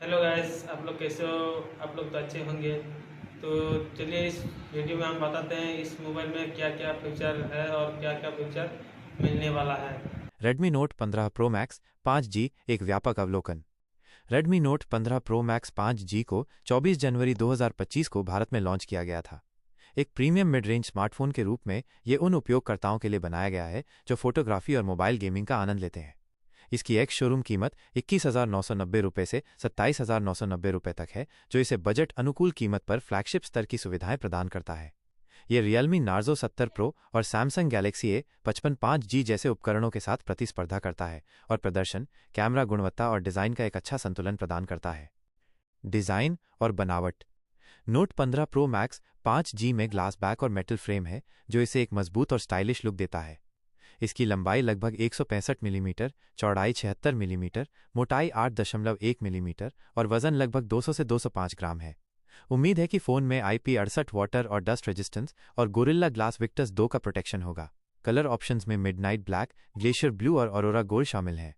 Hello guys, आप लोग कैसे हो? आप लोग तो अच्छे होंगे। तो चलिए इस वीडियो में हम बताते हैं इस मोबाइल में क्या क्या फीचर है और क्या क्या फीचर मिलने वाला है। Redmi note 15 pro max 5G एक व्यापक अवलोकन। Redmi note 15 pro max 5G को 24 जनवरी 2025 को भारत में लॉन्च किया गया था। एक प्रीमियम मिड रेंज स्मार्टफोन के रूप में ये उन उपयोगकर्ताओं के लिए बनाया गया है जो फोटोग्राफी और मोबाइल गेमिंग का आनंद लेते हैं। इसकी एक्स शोरूम कीमत 21,990 रुपये से 27,990 रुपये तक है, जो इसे बजट अनुकूल कीमत पर फ्लैगशिप स्तर की सुविधाएं प्रदान करता है। ये रियलमी नार्जो 70 प्रो और सैमसंग गैलेक्सी A55 5G जैसे उपकरणों के साथ प्रतिस्पर्धा करता है और प्रदर्शन, कैमरा गुणवत्ता और डिजाइन का एक अच्छा संतुलन प्रदान करता है। डिजाइन और बनावट। नोट 15 प्रो मैक्स 5G में ग्लास बैक और मेटल फ्रेम है, जो इसे एक मजबूत और स्टाइलिश लुक देता है। इसकी लंबाई लगभग 165 मिलीमीटर, चौड़ाई 76 मिलीमीटर, मोटाई 8.1 मिलीमीटर और वजन लगभग 200 से 205 ग्राम है। उम्मीद है कि फोन में IP68 वाटर और डस्ट रेजिस्टेंस और गोरिल्ला ग्लास विक्टस 2 का प्रोटेक्शन होगा। कलर ऑप्शंस में मिडनाइट ब्लैक, ग्लेशियर ब्लू और ऑरोरा गोल्ड शामिल हैं।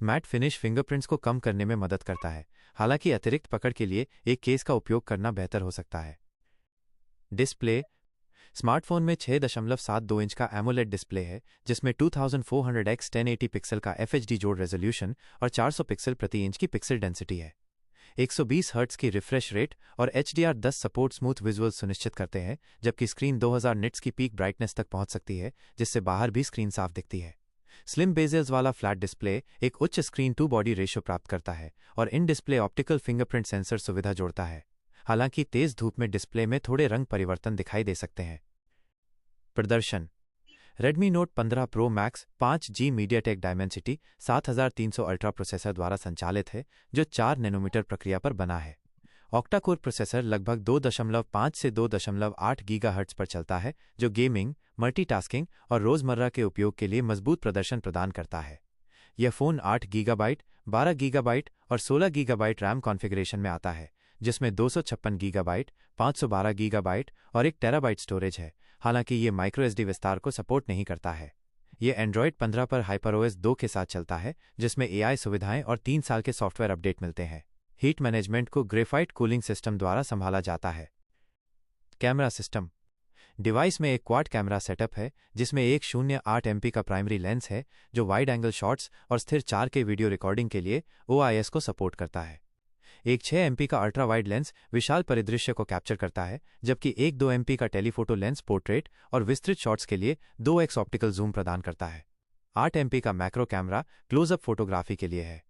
मैट फिनिश फिंगरप्रिंट्स को कम करने में मदद करता है, हालांकि अतिरिक्त पकड़ के लिए एक केस का उपयोग करना बेहतर हो सकता है। डिस्प्ले। स्मार्टफोन में 6.72 इंच का एमोलेड डिस्प्ले है, जिसमें 2400x 1080 पिक्सल का FHD जोड़ रेजोल्यूशन और 400 पिक्सल प्रति इंच की पिक्सल डेंसिटी है। 120 हर्ट्ज की रिफ्रेश रेट और HDR10 सपोर्ट स्मूथ विजुअल सुनिश्चित करते हैं, जबकि स्क्रीन 2000 निट्स की पीक ब्राइटनेस तक पहुंच सकती है, जिससे बाहर भी स्क्रीन साफ दिखती है। स्लिम बेजल्स वाला फ्लैट डिस्प्ले एक उच्च स्क्रीन टू बॉडी रेशियो प्राप्त करता है और in display optical fingerprint sensor सुविधा जोड़ता है। हालांकि तेज धूप में डिस्प्ले में थोड़े रंग परिवर्तन दिखाई दे सकते हैं। प्रदर्शन। Redmi note 15 pro max 5G MediaTek Dimensity 7300 ultra processor द्वारा संचालित है, जो 4 नैनोमीटर प्रक्रिया पर बना है। ऑक्टा कोर प्रोसेसर लगभग 2.5 से 2.8 गीगाहर्ट्ज पर चलता है, जो गेमिंग, मल्टीटास्किंग और रोजमर्रा के उपयोग के लिए मजबूत प्रदर्शन प्रदान करता है। यह फ़ोन 8 गीगाबाइट, 12 गीगाबाइट और 16 गीगाबाइट रैम कॉन्फ़िगरेशन में आता है, जिसमें 256 गीगाबाइट, 512 गीगाबाइट और 1 टेराबाइट स्टोरेज है। हालांकि ये माइक्रो एसडी विस्तार को सपोर्ट नहीं करता है। ये एंड्रॉयड 15 पर HyperOS 2 के साथ चलता है, जिसमें AI सुविधाएं और 3 साल के सॉफ्टवेयर अपडेट मिलते हैं। हीट मैनेजमेंट को ग्रेफाइट कूलिंग सिस्टम द्वारा संभाला जाता है। Camera system. डिवाइस में एक क्वाड कैमरा सेटअप है, जिसमें एक 0.8 MP का प्राइमरी लेंस है, जो वाइड एंगल शॉट्स और स्थिर 4K वीडियो रिकॉर्डिंग के लिए OIS को सपोर्ट करता है। एक 6 MP का अल्ट्रा वाइड लेंस विशाल परिदृश्य को कैप्चर करता है, जबकि एक 2 MP का टेलीफोटो लेंस पोर्ट्रेट और विस्तृत शॉट्स के लिए 2x ऑप्टिकल जूम प्रदान करता है। 8 MP का मैक्रो कैमरा क्लोजअप फोटोग्राफी के लिए है।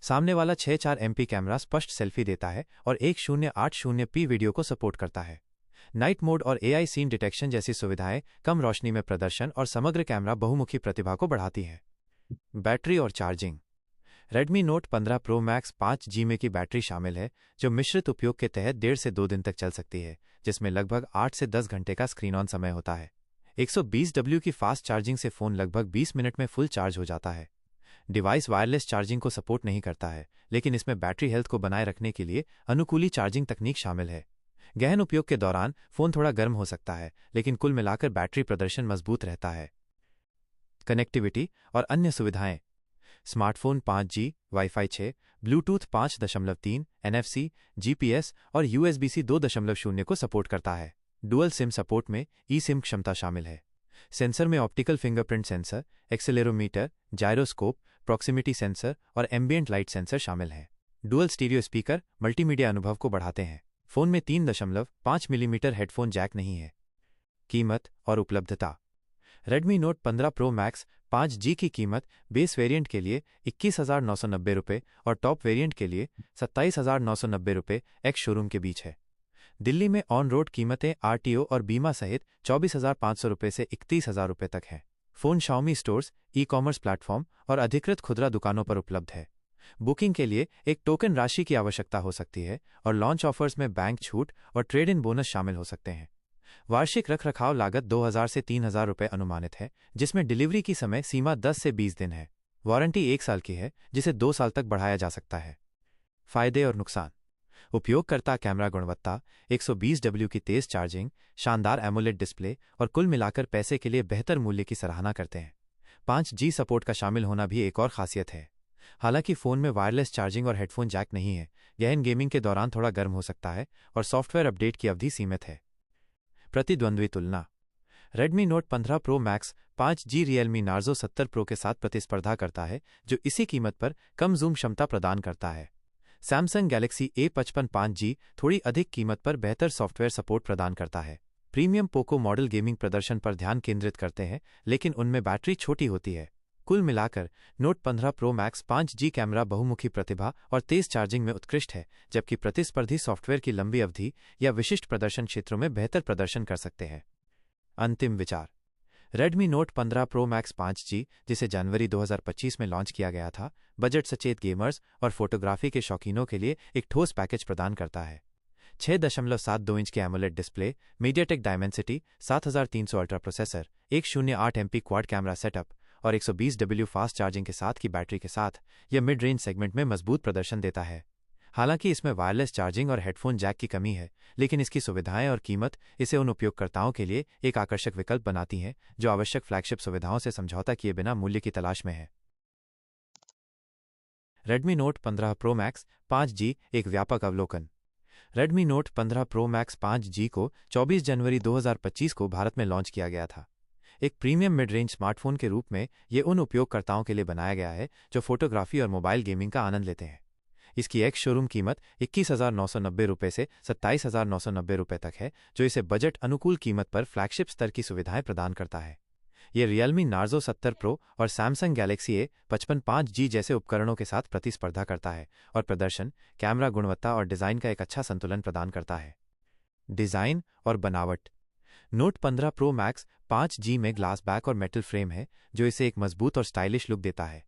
सामने वाला 6.4 MP कैमरा स्पष्ट सेल्फी देता है और 1080p वीडियो को सपोर्ट करता है। नाइट मोड और AI सीन डिटेक्शन जैसी सुविधाएं कम रोशनी में प्रदर्शन और समग्र कैमरा बहुमुखी प्रतिभा को बढ़ाती हैं। बैटरी और charging. Redmi note 15 pro max 5G में की बैटरी शामिल है, जो मिश्रित उपयोग के तहत 1.5 से 2 दिन तक चल सकती है, जिसमें लगभग 8 से 10 घंटे का स्क्रीन ऑन समय होता है। 120W की फास्ट चार्जिंग से फ़ोन लगभग 20 मिनट में फुल चार्ज हो जाता है। डिवाइस वायरलेस चार्जिंग को सपोर्ट नहीं करता है, लेकिन इसमें बैटरी हेल्थ को बनाए रखने के लिए अनुकूली चार्जिंग तकनीक शामिल है। गहन उपयोग के दौरान फ़ोन थोड़ा गर्म हो सकता है, लेकिन कुल मिलाकर बैटरी प्रदर्शन मजबूत रहता है। कनेक्टिविटी और अन्य सुविधाएं। Smartphone 5G, wifi 6, Bluetooth 5.3, NFC, GPS और USB-C 2.0 को सपोर्ट करता है। डुअल सिम सपोर्ट में ई सिम क्षमता शामिल है। सेंसर में optical fingerprint sensor, accelerometer, gyroscope, proximity sensor और एम्बियंट लाइट सेंसर शामिल हैं। डुअल स्टीरियो स्पीकर मल्टीमीडिया अनुभव को बढ़ाते हैं। फ़ोन में 3.5 मिलीमीटर हेडफोन जैक नहीं है। कीमत और उपलब्धता। Redmi note 15 pro max 5G की कीमत बेस वेरिएंट के लिए 21,990 रुपये और टॉप वेरिएंट के लिए 27,990 रुपये एक्स शोरूम के बीच है। दिल्ली में ऑन रोड कीमतें RTO और बीमा सहित 24,500 रुपये से 31,000 रुपये तक हैं। Phone Xiaomi stores, e-commerce platform और अधिकृत खुदरा दुकानों पर उपलब्ध है। बुकिंग के लिए एक टोकन राशि की आवश्यकता हो सकती है और लॉन्च ऑफर्स में बैंक छूट और ट्रेड इन बोनस शामिल हो सकते हैं। वार्षिक रखरखाव लागत 2,000 से 3,000 रुपये अनुमानित है, जिसमें डिलीवरी की समय सीमा 10 से 20 दिन है। वारंटी 1 साल की है, जिसे 2 साल तक बढ़ाया जा सकता है। फायदे और नुकसान। उपयोगकर्ता कैमरा गुणवत्ता, 120W की तेज चार्जिंग, शानदार एमोलेड डिस्प्ले और कुल मिलाकर पैसे के लिए बेहतर मूल्य की सराहना करते हैं। 5G सपोर्ट का शामिल होना भी एक और खासियत है। हालांकि फ़ोन में वायरलेस चार्जिंग और हेडफोन जैक नहीं है, गहन गेमिंग के दौरान थोड़ा गर्म हो सकता है और सॉफ्टवेयर अपडेट की अवधि सीमित है। प्रतिद्वंद्वी तुलना। Redmi Note 15 Pro Max 5G Realme Narzo 70 Pro के साथ प्रतिस्पर्धा करता है, जो इसी कीमत पर कम जूम क्षमता प्रदान करता है। Samsung Galaxy A55 5G थोड़ी अधिक कीमत पर बेहतर सॉफ्टवेयर सपोर्ट प्रदान करता है। प्रीमियम पोको मॉडल गेमिंग प्रदर्शन पर ध्यान केंद्रित करते हैं, लेकिन उनमें बैटरी छोटी होती है। कुल मिलाकर Note 15 Pro Max 5G camera बहुमुखी प्रतिभा और तेज चार्जिंग में उत्कृष्ट है, जबकि प्रतिस्पर्धी सॉफ्टवेयर की लंबी अवधि या विशिष्ट प्रदर्शन क्षेत्रों में बेहतर प्रदर्शन कर सकते हैं। अंतिम विचार। Redmi Note 15 Pro Max 5G, जिसे जनवरी 2025 में लॉन्च किया गया था, बजट सचेत गेमर्स और फोटोग्राफी के शौकीनों के लिए एक ठोस पैकेज प्रदान करता है। 6.72 इंच के AMOLED display, MediaTek Dimensity 7300 ultra processor, 108 MP quad camera setup और 120W फास्ट चार्जिंग के साथ की बैटरी के साथ यह मिड रेंज सेगमेंट में मजबूत प्रदर्शन देता है। हालांकि इसमें वायरलेस चार्जिंग और हेडफोन जैक की कमी है, लेकिन इसकी सुविधाएं और कीमत इसे उन उपयोगकर्ताओं के लिए एक आकर्षक विकल्प बनाती हैं जो आवश्यक फ्लैगशिप सुविधाओं से समझौता किए बिना मूल्य की तलाश में है। Redmi Note 15 Pro Max 5G एक व्यापक अवलोकन। Redmi Note 15 Pro Max 5G को 24 जनवरी 2025 को भारत में लॉन्च किया गया था। एक प्रीमियम मिड रेंज स्मार्टफोन के रूप में ये उन उपयोगकर्ताओं के लिए बनाया गया है जो फोटोग्राफी और मोबाइल गेमिंग का आनंद लेते हैं। इसकी एक शोरूम कीमत 21,990 रुपये से 27,990 रुपये तक है, जो इसे बजट अनुकूल कीमत पर फ्लैगशिप स्तर की सुविधाएं प्रदान करता है। ये Realme Narzo 70 Pro और Samsung Galaxy A55 5G जैसे उपकरणों के साथ प्रतिस्पर्धा करता है और प्रदर्शन, कैमरा गुणवत्ता और डिज़ाइन का एक अच्छा संतुलन प्रदान करता है। डिज़ाइन और बनावट। Note 15 Pro Max 5G में ग्लास बैक और मेटल फ्रेम है, जो इसे एक मजबूत और स्टाइलिश लुक देता है।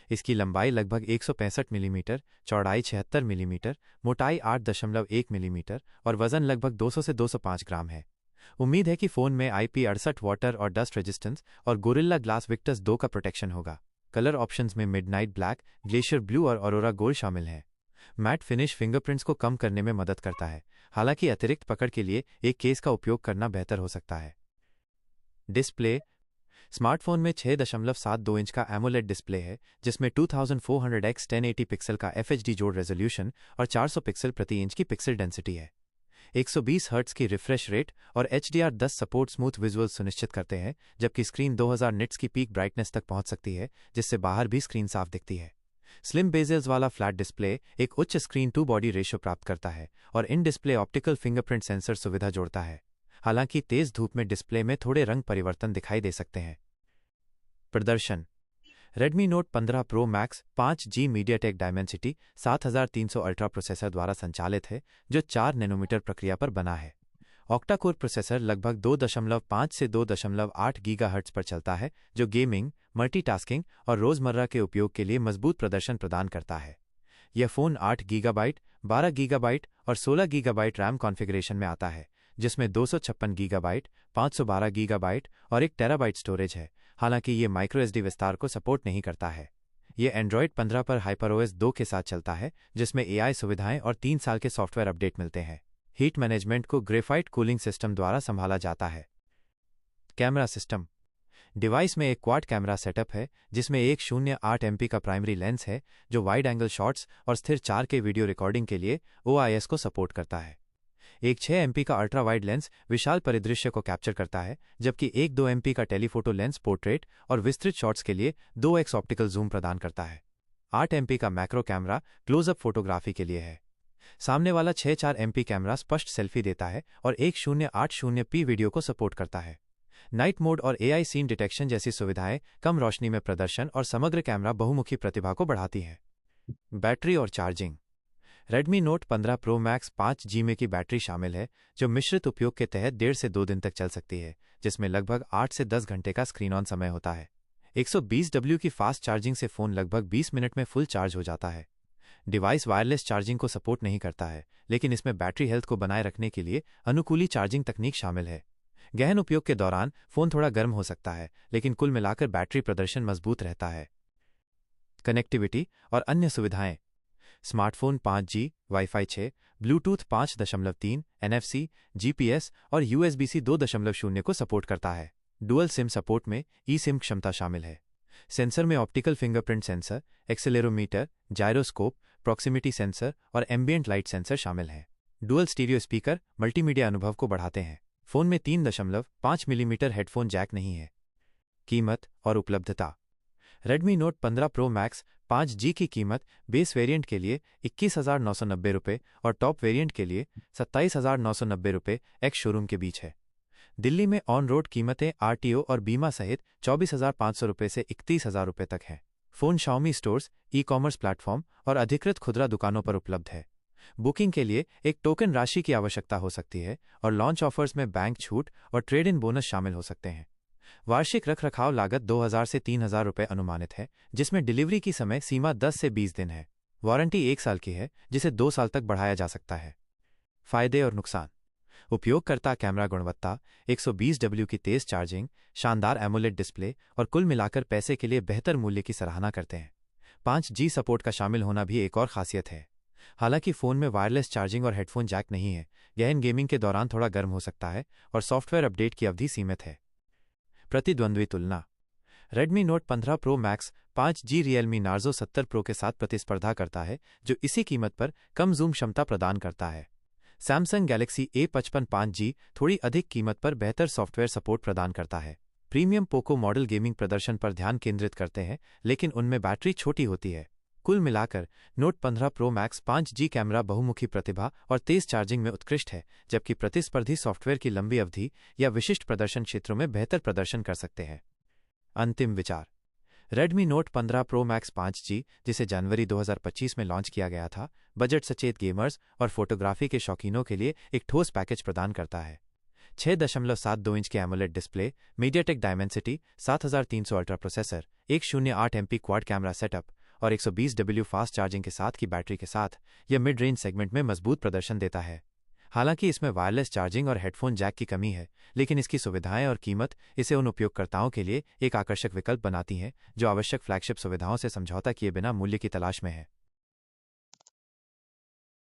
इसकी लंबाई लगभग 165 मिलीमीटर, चौड़ाई 76 मिलीमीटर, मोटाई 8.1 मिलीमीटर और वजन लगभग 200 से 205 ग्राम है। उम्मीद है कि फ़ोन में IP68 वाटर और डस्ट रेजिस्टेंस और गोरिल्ला ग्लास विक्टस 2 का प्रोटेक्शन होगा। कलर ऑप्शंस में मिडनाइट ब्लैक, ग्लेशियर ब्लू और ऑरोरा गोल्ड शामिल हैं। मैट फिनिश फिंगरप्रिंट्स को कम करने में मदद करता है, हालांकि अतिरिक्त पकड़ के लिए एक केस का उपयोग करना बेहतर हो सकता है। डिस्प्ले। स्मार्टफोन में 6.72 इंच का एमोलेड डिस्प्ले है, जिसमें 2400x 1080 पिक्सल का FHD जोड़ रेजोल्यूशन और 400 पिक्सल प्रति इंच की पिक्सल डेंसिटी है। 120 हर्ट्ज की रिफ्रेश रेट और HDR10 सपोर्ट स्मूथ विजुअल्स सुनिश्चित करते हैं, जबकि स्क्रीन 2000 निट्स की पीक ब्राइटनेस तक पहुंच सकती है, जिससे बाहर भी स्क्रीन साफ दिखती है। स्लिम बेजल्स वाला फ्लैट डिस्प्ले एक उच्च स्क्रीन टू बॉडी रेशियो प्राप्त करता है और in display optical fingerprint sensor सुविधा जोड़ता है। हालांकि तेज धूप में डिस्प्ले में थोड़े रंग परिवर्तन दिखाई दे सकते हैं। प्रदर्शन। Redmi Note 15 Pro Max 5G MediaTek Dimensity 7300 ultra processor द्वारा संचालित है, जो 4 नैनोमीटर प्रक्रिया पर बना है। ऑक्टा कोर प्रोसेसर लगभग 2.5 से 2.8 गीगाहर्ट्ज पर चलता है, जो गेमिंग, मल्टीटास्किंग और रोजमर्रा के उपयोग के लिए मजबूत प्रदर्शन प्रदान करता है। यह फ़ोन 8 गीगाबाइट, 12 गीगाबाइट और 16 गीगाबाइट रैम कॉन्फ़िगरेशन में आता है, जिसमें 256 गीगाबाइट, 512 गीगाबाइट और 1 टेराबाइट स्टोरेज है। हालांकि ये माइक्रोएसडी विस्तार को सपोर्ट नहीं करता है। ये Android 15 पर HyperOS 2 के साथ चलता है, जिसमें AI सुविधाएं और 3 साल के सॉफ्टवेयर अपडेट मिलते हैं। हीट मैनेजमेंट को ग्रेफाइट कूलिंग सिस्टम द्वारा संभाला जाता है। Camera system. डिवाइस में एक क्वाड कैमरा सेटअप है, जिसमें एक 0.8 MP का प्राइमरी लेंस है, जो वाइड एंगल शॉट्स और स्थिर 4K वीडियो रिकॉर्डिंग के लिए OIS को सपोर्ट करता है। एक 6 MP का अल्ट्रा वाइड लेंस विशाल परिदृश्य को कैप्चर करता है, जबकि एक 2 MP का टेलीफोटो लेंस पोर्ट्रेट और विस्तृत शॉट्स के लिए 2x ऑप्टिकल जूम प्रदान करता है। 8 MP का मैक्रो कैमरा क्लोजअप फोटोग्राफी के लिए है। सामने वाला 6.4 MP कैमरा स्पष्ट सेल्फी देता है और 1080p वीडियो को सपोर्ट करता है। नाइट मोड और AI सीन डिटेक्शन जैसी सुविधाएं कम रोशनी में प्रदर्शन और समग्र कैमरा बहुमुखी प्रतिभा को बढ़ाती हैं। बैटरी और charging. Redmi Note 15 Pro Max 5G में की बैटरी शामिल है, जो मिश्रित उपयोग के तहत 1.5 से 2 दिन तक चल सकती है, जिसमें लगभग 8 से 10 घंटे का स्क्रीन ऑन समय होता है। 120W की फास्ट चार्जिंग से फ़ोन लगभग 20 मिनट में फुल चार्ज हो जाता है। डिवाइस वायरलेस चार्जिंग को सपोर्ट नहीं करता है, लेकिन इसमें बैटरी हेल्थ को बनाए रखने के लिए अनुकूली चार्जिंग तकनीक शामिल है। गहन उपयोग के दौरान फ़ोन थोड़ा गर्म हो सकता है, लेकिन कुल मिलाकर बैटरी प्रदर्शन मजबूत रहता है। कनेक्टिविटी और अन्य सुविधाएं। Smartphone 5G, wifi 6, Bluetooth 5.3, NFC, GPS और USB-C 2.0 को सपोर्ट करता है। डुअल सिम सपोर्ट में eSIM क्षमता शामिल है। सेंसर में optical fingerprint sensor, accelerometer, gyroscope, proximity sensor और एम्बिएंट लाइट सेंसर शामिल हैं। डुअल स्टीरियो स्पीकर मल्टीमीडिया अनुभव को बढ़ाते हैं। फ़ोन में 3.5 मिलीमीटर हेडफोन जैक नहीं है। कीमत और उपलब्धता। Redmi Note 15 Pro Max 5G की कीमत बेस वेरिएंट के लिए 21,990 रुपये और टॉप वेरिएंट के लिए 27,990 रुपये एक्स शोरूम के बीच है। दिल्ली में ऑन रोड कीमतें RTO और बीमा सहित 24,500 रुपये से 31,000 रुपये तक हैं। Phone Xiaomi stores, e-commerce platform और अधिकृत खुदरा दुकानों पर उपलब्ध है। बुकिंग के लिए एक टोकन राशि की आवश्यकता हो सकती है और लॉन्च ऑफर्स में बैंक छूट और ट्रेड इन बोनस शामिल हो सकते हैं। वार्षिक रखरखाव लागत 2,000 से 3,000 रुपये अनुमानित है, जिसमें डिलीवरी की समय सीमा 10 से 20 दिन है। वारंटी 1 साल की है, जिसे 2 साल तक बढ़ाया जा सकता है। फायदे और नुकसान। उपयोगकर्ता कैमरा गुणवत्ता, 120W की तेज चार्जिंग, शानदार एमोलेड डिस्प्ले और कुल मिलाकर पैसे के लिए बेहतर मूल्य की सराहना करते हैं। 5G सपोर्ट का शामिल होना भी एक और खासियत है। हालांकि फ़ोन में वायरलेस चार्जिंग और हेडफोन जैक नहीं है, गहन गेमिंग के दौरान थोड़ा गर्म हो सकता है और सॉफ्टवेयर अपडेट की अवधि सीमित है। प्रतिद्वंद्वी तुलना। Redmi Note 15 Pro Max 5G Realme Narzo 70 Pro के साथ प्रतिस्पर्धा करता है, जो इसी कीमत पर कम जूम क्षमता प्रदान करता है। Samsung Galaxy A55 5G थोड़ी अधिक कीमत पर बेहतर सॉफ्टवेयर सपोर्ट प्रदान करता है। प्रीमियम पोको मॉडल गेमिंग प्रदर्शन पर ध्यान केंद्रित करते हैं, लेकिन उनमें बैटरी छोटी होती है। कुल मिलाकर Note 15 Pro Max 5G camera बहुमुखी प्रतिभा और तेज चार्जिंग में उत्कृष्ट है, जबकि प्रतिस्पर्धी सॉफ्टवेयर की लंबी अवधि या विशिष्ट प्रदर्शन क्षेत्रों में बेहतर प्रदर्शन कर सकते हैं। अंतिम विचार। Redmi Note 15 Pro Max 5G, जिसे जनवरी 2025 में लॉन्च किया गया था, बजट सचेत गेमर्स और फोटोग्राफी के शौकीनों के लिए एक ठोस पैकेज प्रदान करता है। 6.72 इंच के AMOLED display, MediaTek Dimensity 7300 ultra processor, 108 MP quad camera setup और 120W फास्ट चार्जिंग के साथ की बैटरी के साथ यह मिड रेंज सेगमेंट में मजबूत प्रदर्शन देता है। हालांकि इसमें वायरलेस चार्जिंग और हेडफोन जैक की कमी है, लेकिन इसकी सुविधाएं और कीमत इसे उन उपयोगकर्ताओं के लिए एक आकर्षक विकल्प बनाती हैं जो आवश्यक फ्लैगशिप सुविधाओं से समझौता किए बिना मूल्य की तलाश में है।